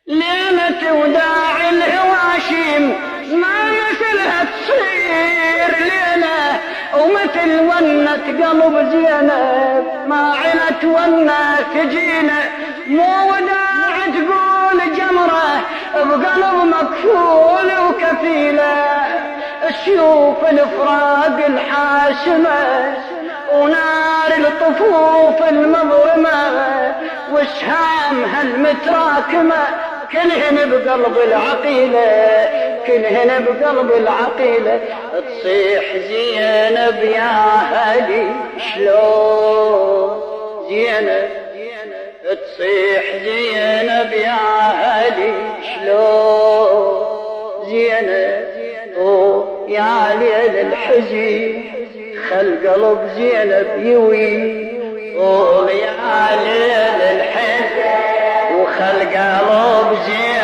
ليلة وداع الهواشيم ما مثلها تصير ليلة، ومثل ونة قلب زينب ما علت ونة تجينا. مو وداع تقول جمرة بقلب مكفول وكفيلة، السيوف الفراق الحاسمة ونار الطفوف المظلمة وسهام هالمتراكمة كلهن بقلب العقيلة، كلهن بقلب العقيلة. تصيح زينب يا هدي شلون زينب، تصيح زينب يا هدي شلون زينب. يا ليل الحزن خل قلب زينب يوي، يا ليل الحزن وخل قلب زينب